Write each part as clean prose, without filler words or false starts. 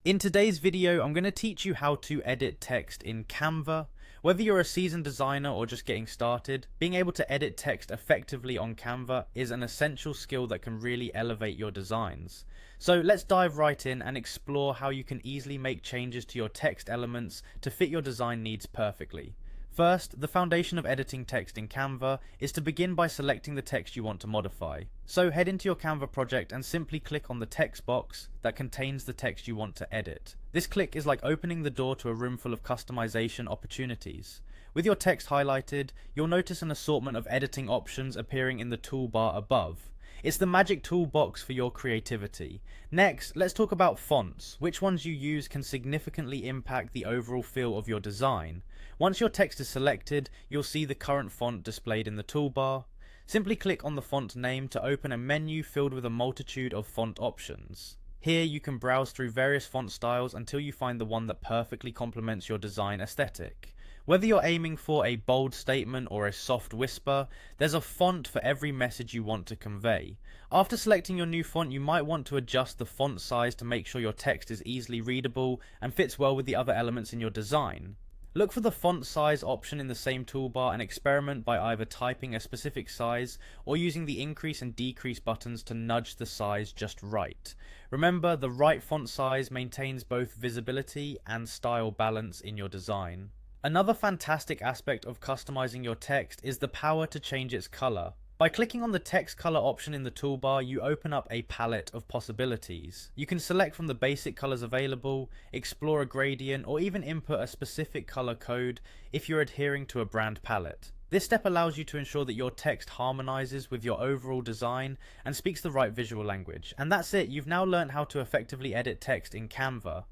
In today's video, I'm going to teach you how to edit text in Canva. Whether you're a seasoned designer or just getting started, being able to edit text effectively on Canva is an essential skill that can really elevate your designs. So let's dive right in and explore how you can easily make changes to your text elements to fit your design needs perfectly. First, the foundation of editing text in Canva is to begin by selecting the text you want to modify. So head into your Canva project and simply click on the text box that contains the text you want to edit. This click is like opening the door to a room full of customization opportunities. With your text highlighted, you'll notice an assortment of editing options appearing in the toolbar above. It's the magic toolbox for your creativity. Next, let's talk about fonts. Which ones you use can significantly impact the overall feel of your design. Once your text is selected, you'll see the current font displayed in the toolbar. Simply click on the font name to open a menu filled with a multitude of font options. Here you can browse through various font styles until you find the one that perfectly complements your design aesthetic. Whether you're aiming for a bold statement or a soft whisper, there's a font for every message you want to convey. After selecting your new font, you might want to adjust the font size to make sure your text is easily readable and fits well with the other elements in your design. Look for the font size option in the same toolbar and experiment by either typing a specific size or using the increase and decrease buttons to nudge the size just right. Remember, the right font size maintains both visibility and style balance in your design. Another fantastic aspect of customizing your text is the power to change its color. By clicking on the text color option in the toolbar, you open up a palette of possibilities. You can select from the basic colors available, explore a gradient, or even input a specific color code if you're adhering to a brand palette. This step allows you to ensure that your text harmonizes with your overall design and speaks the right visual language. And that's it, you've now learned how to effectively edit text in Canva.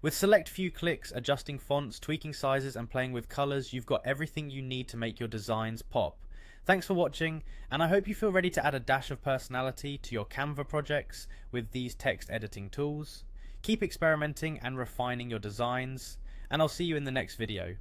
With select few clicks, adjusting fonts, tweaking sizes, and playing with colors, you've got everything you need to make your designs pop. Thanks for watching, and I hope you feel ready to add a dash of personality to your Canva projects with these text editing tools. Keep experimenting and refining your designs, and I'll see you in the next video.